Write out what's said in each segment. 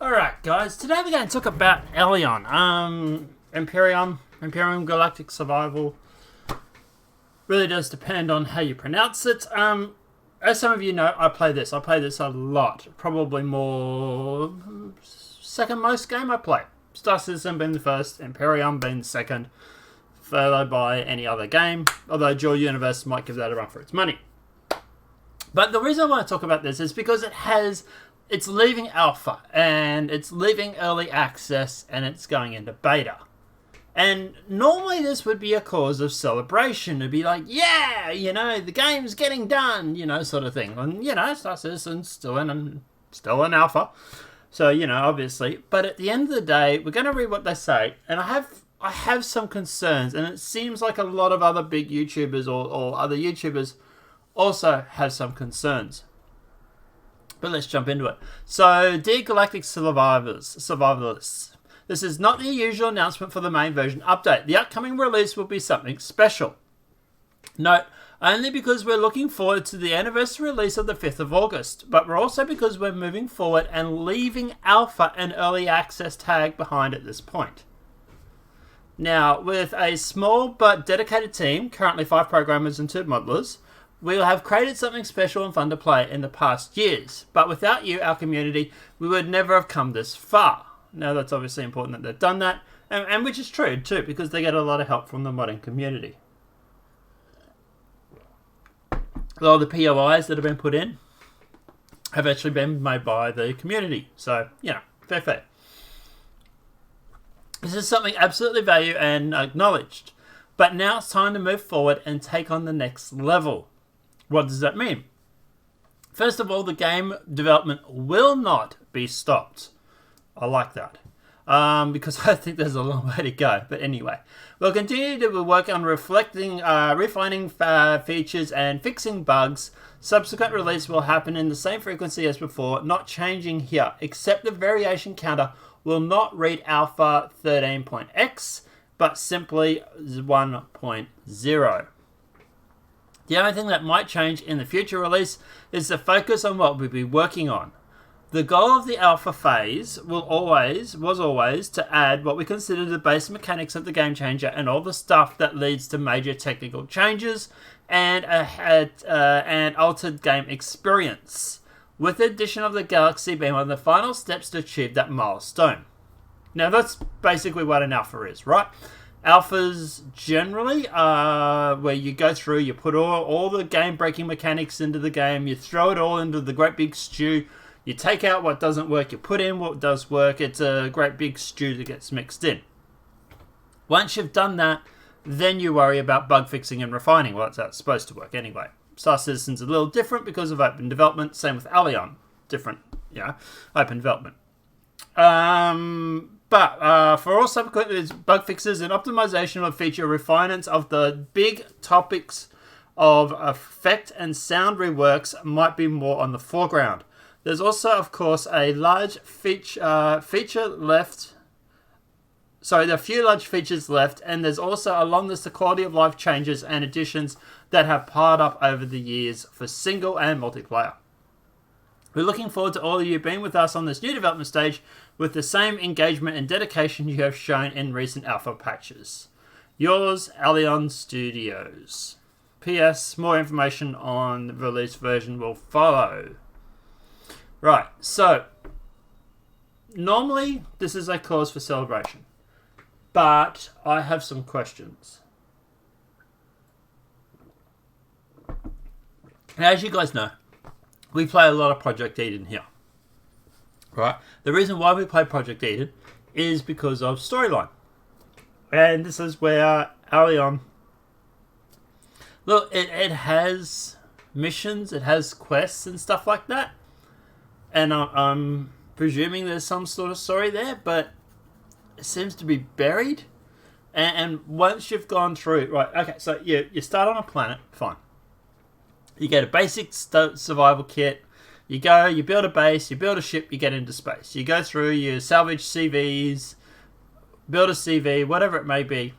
Alright guys, today we're going to talk about Empyrion. Empyrion Galactic Survival. Really does depend on how you pronounce it. As some of you know, I play this a lot. Probably more... second most game I play. Star Citizenship being the first, Empyrion being the second, followed by any other game. Although Dual Universe might give that a run for its money. But the reason I want to talk about this is because it's leaving alpha, and it's leaving early access, and it's going into beta. And normally this would be a cause of celebration. It'd be like, yeah, you know, the game's getting done, you know, sort of thing. And, you know, Star Citizen's still in alpha. So, you know, obviously. But at the end of the day, we're going to read what they say. And I have some concerns. And it seems like a lot of other big YouTubers or other YouTubers also have some concerns. But let's jump into it. So, dear Galactic survivalists, this is not the usual announcement for the main version update. The upcoming release will be something special. Note, only because we're looking forward to the anniversary release of the 5th of August, but we're also because we're moving forward and leaving alpha and early access tag behind at this point. Now, with a small but dedicated team, currently 5 programmers and 2 modelers, we'll have created something special and fun to play in the past years. But without you, our community, we would never have come this far. Now, that's obviously important that they've done that, and which is true, too, because they get a lot of help from the modding community. A lot of the POIs that have been put in have actually been made by the community. So, you know, fair. This is something absolutely valued and acknowledged. But now it's time to move forward and take on the next level. What does that mean? First of all, the game development will not be stopped. I like that. Because I think there's a long way to go. But anyway, we'll continue to work on refining features and fixing bugs. Subsequent release will happen in the same frequency as before, not changing here, except the variation counter will not read alpha 13.x, but simply 1.0. The only thing that might change in the future release is the focus on what we'll be working on. The goal of the alpha phase was always to add what we consider the base mechanics of the game changer and all the stuff that leads to major technical changes and altered game experience, with the addition of the Galaxy being one of the final steps to achieve that milestone. Now that's basically what an alpha is, right? Alphas generally are where you go through, you put all the game-breaking mechanics into the game, you throw it all into the great big stew, you take out what doesn't work, you put in what does work. It's a great big stew that gets mixed in. Once you've done that, then you worry about bug fixing and refining. Well, that's how it's supposed to work anyway. Star Citizen's a little different because of open development. Same with Empyrion. Different, open development. But for all subsequent bug fixes and optimization of feature refinements of the big topics of effect and sound reworks might be more on the foreground. There's also, of course, a large feature left. Sorry, there are a few large features left, and there's also a long list of quality of life changes and additions that have piled up over the years for single and multiplayer. We're looking forward to all of you being with us on this new development stage with the same engagement and dedication you have shown in recent alpha patches. Yours, Empyrion Studios. P.S. More information on the release version will follow. Right, so normally this is a cause for celebration, but I have some questions. Now, as you guys know, we play a lot of Project Eden here, right? The reason why we play Project Eden is because of storyline, and this is where Empyrion, look, it has missions, it has quests and stuff like that. And I'm presuming there's some sort of story there, but it seems to be buried. And once you've gone through... Right, okay, so you start on a planet, fine. You get a basic survival kit. You go, you build a base, you build a ship, you get into space. You go through, you salvage CVs, build a CV, whatever it may be,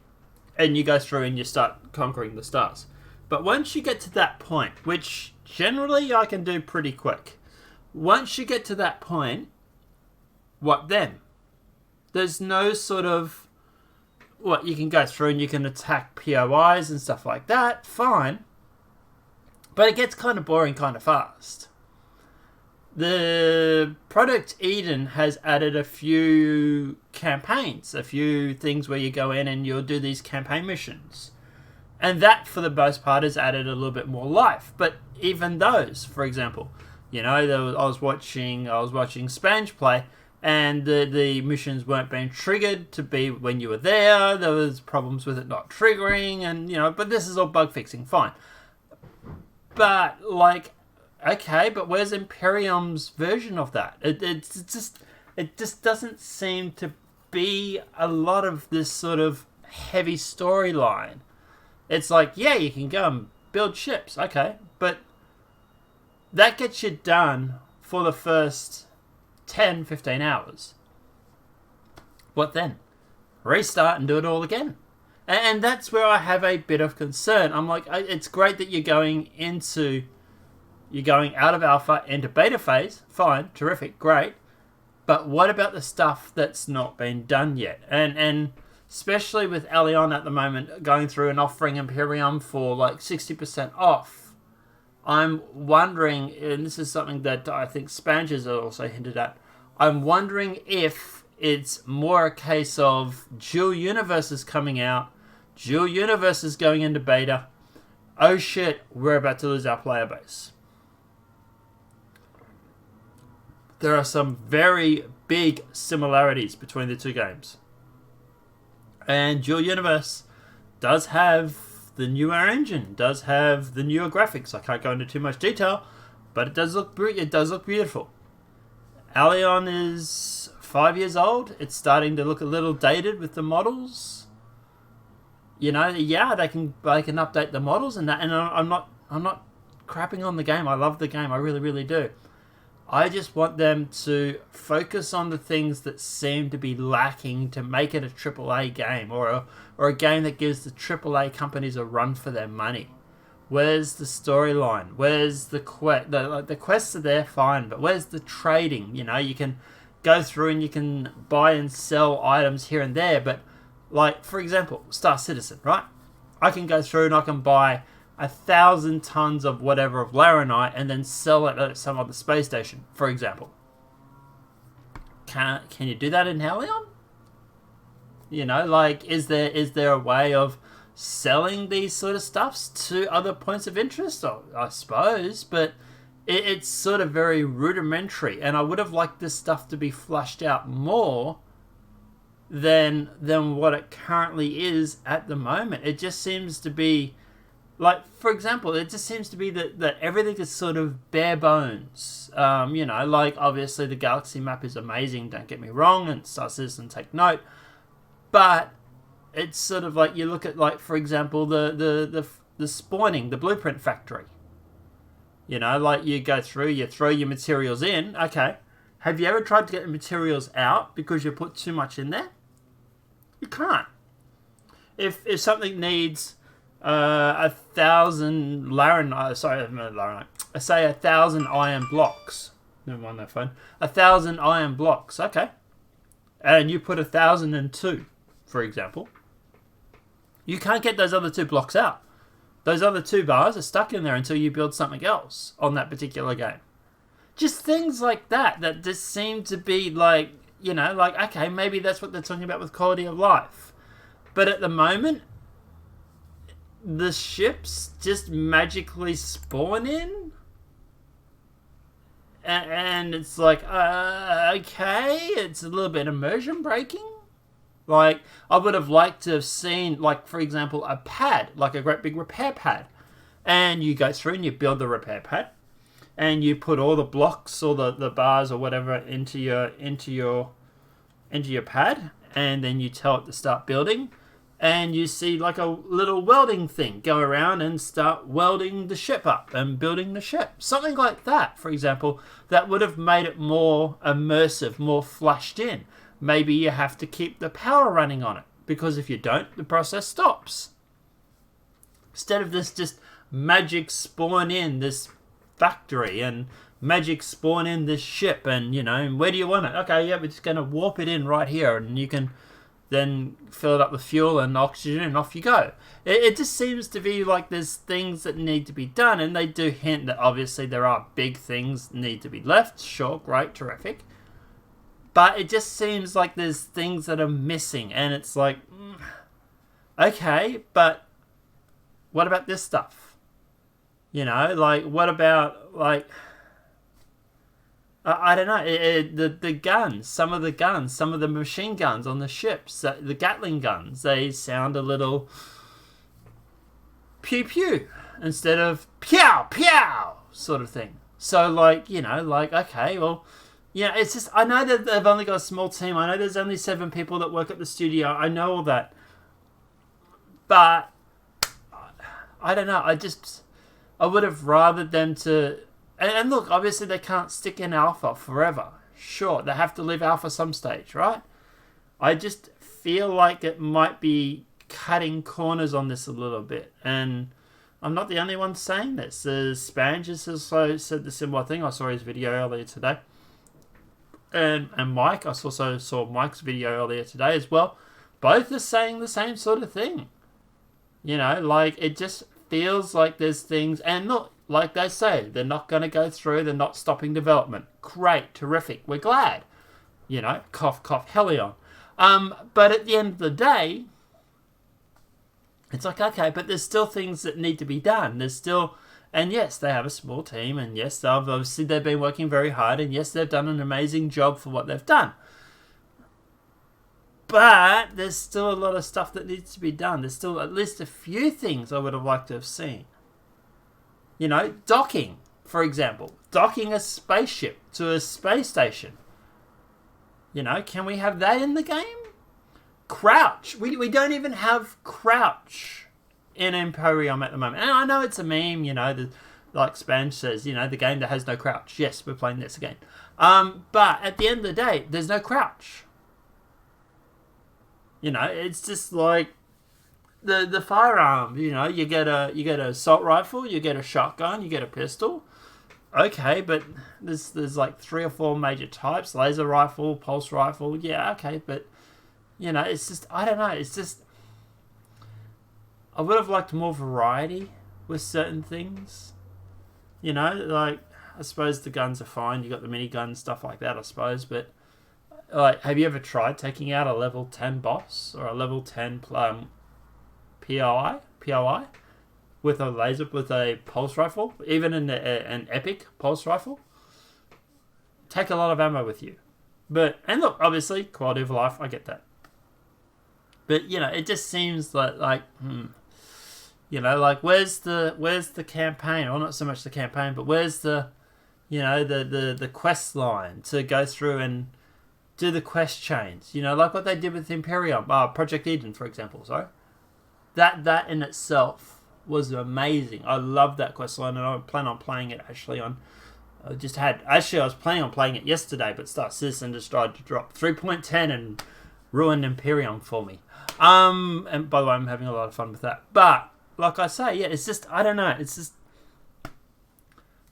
and you go through and you start conquering the stars. But once you get to that point, which generally I can do pretty quick... Once you get to that point, What then? There's no sort of... What, you can go through and you can attack POIs and stuff like that. Fine. But it gets kind of boring kind of fast. The Project Eden has added a few campaigns, a few things where you go in and you'll do these campaign missions. And that, for the most part, has added a little bit more life. But even those, for example, you know, I was watching Spange play, and the missions weren't being triggered to be when you were there. There was problems with it not triggering, and you know, but this is all bug fixing, fine. But like, okay, but where's Empyrion's version of that? It just doesn't seem to be a lot of this sort of heavy storyline. It's like, yeah, you can go and build ships, okay, but that gets you done for the first 10, 15 hours. What then? Restart and do it all again. And that's where I have a bit of concern. I'm like, it's great that you're going out of alpha into beta phase. Fine, terrific, great. But what about the stuff that's not been done yet? And especially with Allion at the moment going through and offering Empyrion for like 60% off, I'm wondering, and this is something that I think Spange has also hinted at, I'm wondering if it's more a case of dual universes coming out, dual universes going into beta. Oh shit, we're about to lose our player base. There are some very big similarities between the two games. And Dual Universe does have the newer engine, does have the newer graphics. I can't go into too much detail, but it does look beautiful. Allion is 5 years old. It's starting to look a little dated with the models. You know, yeah, they can update the models and that. And I'm not crapping on the game. I love the game. I really, really do. I just want them to focus on the things that seem to be lacking to make it a AAA game, or a game that gives the AAA companies a run for their money. Where's the storyline? Where's the quest? The quests are there, fine, but where's the trading? You know, you can go through and you can buy and sell items here and there, but like, for example, Star Citizen, right? I can go through and I can buy 1,000 tons of whatever of Laranite and then sell it at some other space station, for example. Can you do that in Hellion? You know, like, is there a way of selling these sort of stuffs to other points of interest? I suppose, but it's sort of very rudimentary, and I would have liked this stuff to be flushed out more than what it currently is at the moment. It just seems to be like, for example, it just seems to be that everything is sort of bare bones. You know, like, obviously the galaxy map is amazing, don't get me wrong, and Star Citizen, take note. But it's sort of like, you look at, like, for example, the spawning, the blueprint factory. You know, like, you go through, you throw your materials in, okay. Have you ever tried to get the materials out because you put too much in there? You can't. If something needs 1,000 Laranite, sorry, not Laranite, say 1,000 iron blocks. Never mind that phone. 1,000 iron blocks, okay. And you put 1,002, for example. You can't get those other 2 blocks out. Those other 2 bars are stuck in there until you build something else on that particular game. Just things like that just seem to be like, you know, like, okay, maybe that's what they're talking about with quality of life. But at the moment, the ships just magically spawn in, and it's like, okay, it's a little bit immersion breaking. Like, I would have liked to have seen, like, for example, a pad, like a great big repair pad, and you go through and you build the repair pad, and you put all the blocks or the bars or whatever into your pad, and then you tell it to start building. And you see like a little welding thing go around and start welding the ship up and building the ship. Something like that, for example, that would have made it more immersive, more flushed in. Maybe you have to keep the power running on it, because if you don't, the process stops. Instead of this just magic spawn in this factory and magic spawn in this ship, and where do you want it? Okay, yeah, we're just going to warp it in right here, and you can then fill it up with fuel and oxygen, and off you go. It just seems to be like there's things that need to be done, and they do hint that obviously there are big things that need to be left. Sure, great, terrific. But it just seems like there's things that are missing, and it's like, okay, but what about this stuff? What about, I don't know, the guns, some of the machine guns on the ships, the Gatling guns, they sound a little pew pew instead of pow pow sort of thing. So, okay, well, it's just, I know that they've only got a small team. I know there's only 7 people that work at the studio. I know all that. But, I don't know, I would have rather them to... And look, obviously they can't stick in alpha forever. Sure, they have to leave alpha some stage, right? I just feel like it might be cutting corners on this a little bit. And I'm not the only one saying this. Spange has also said the similar thing. I saw his video earlier today. And Mike, I also saw Mike's video earlier today as well. Both are saying the same sort of thing. It just feels like there's things, and look, like they say, they're not going to go through, they're not stopping development. Great, terrific, we're glad. Cough, cough, Helion. But at the end of the day, it's like, okay, but there's still things that need to be done. There's still, and yes, they have a small team, and yes, obviously they've been working very hard, and yes, they've done an amazing job for what they've done. But there's still a lot of stuff that needs to be done. There's still at least a few things I would have liked to have seen. Docking, for example. Docking a spaceship to a space station. Can we have that in the game? Crouch. We don't even have crouch in Empyrion at the moment. And I know it's a meme, like Spange says, the game that has no crouch. Yes, we're playing this again. But at the end of the day, there's no crouch. It's just like the firearms. You get an assault rifle, you get a shotgun, you get a pistol. Okay, but there's like 3 or 4 major types: laser rifle, pulse rifle. Yeah, okay, but it's just, I don't know. It's just, I would have liked more variety with certain things. I suppose the guns are fine. You got the minigun, stuff like that, I suppose, but. Have you ever tried taking out a level 10 boss or a level 10 POI with a laser, with a pulse rifle, even an epic pulse rifle? Take a lot of ammo with you. And look, obviously, quality of life, I get that. But it just seems like where's the campaign? Well, not so much the campaign, but where's the the quest line to go through and do the quest chains, like what they did with Empyrion, Project Eden, for example. Sorry, that in itself was amazing. I love that quest line, and I plan on playing it actually on. I was planning on playing it yesterday, but Star Citizen decided to drop 3.10 and ruin Empyrion for me. And by the way, I'm having a lot of fun with that. But like I say, yeah, it's just, I don't know. It's just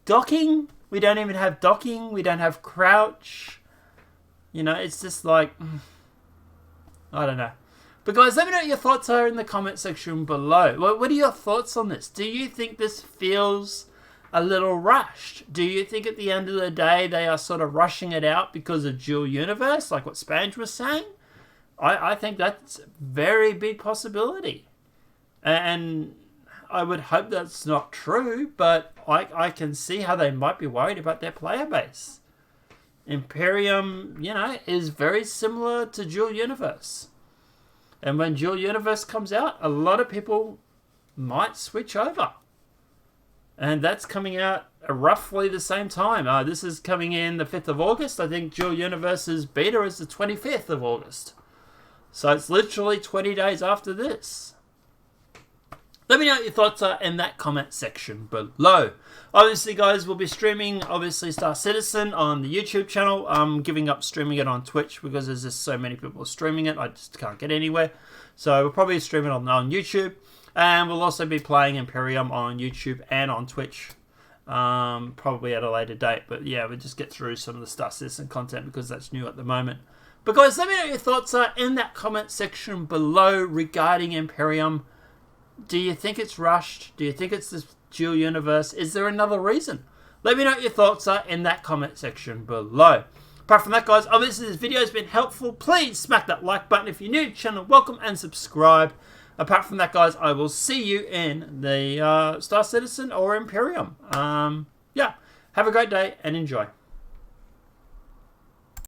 docking. We don't even have docking. We don't have crouch. It's just like, I don't know. But guys, let me know what your thoughts are in the comment section below. What are your thoughts on this? Do you think this feels a little rushed? Do you think at the end of the day they are sort of rushing it out because of dual universe, like what Spange was saying? I think that's a very big possibility. And I would hope that's not true, but I can see how they might be worried about their player base. Empyrion, is very similar to Dual Universe. And when Dual Universe comes out, a lot of people might switch over. And that's coming out roughly the same time. This is coming in the 5th of August. I think Dual Universe's beta is the 25th of August. So it's literally 20 days after this. Let me know what your thoughts are in that comment section below. Obviously, guys, we'll be streaming, Star Citizen on the YouTube channel. I'm giving up streaming it on Twitch because there's just so many people streaming it. I just can't get anywhere. So we'll probably stream it on YouTube. And we'll also be playing Empyrion on YouTube and on Twitch probably at a later date. But yeah, we'll just get through some of the Star Citizen content because that's new at the moment. But guys, let me know what your thoughts are in that comment section below regarding Empyrion. Do you think it's rushed? Do you think it's this dual universe? Is there another reason? Let me know what your thoughts are in that comment section below. Apart from that, guys, obviously this video has been helpful. Please smack that like button if you're new to the channel. Welcome and subscribe. Apart from that, guys, I will see you in the Star Citizen or Empyrion. Yeah, have a great day and enjoy.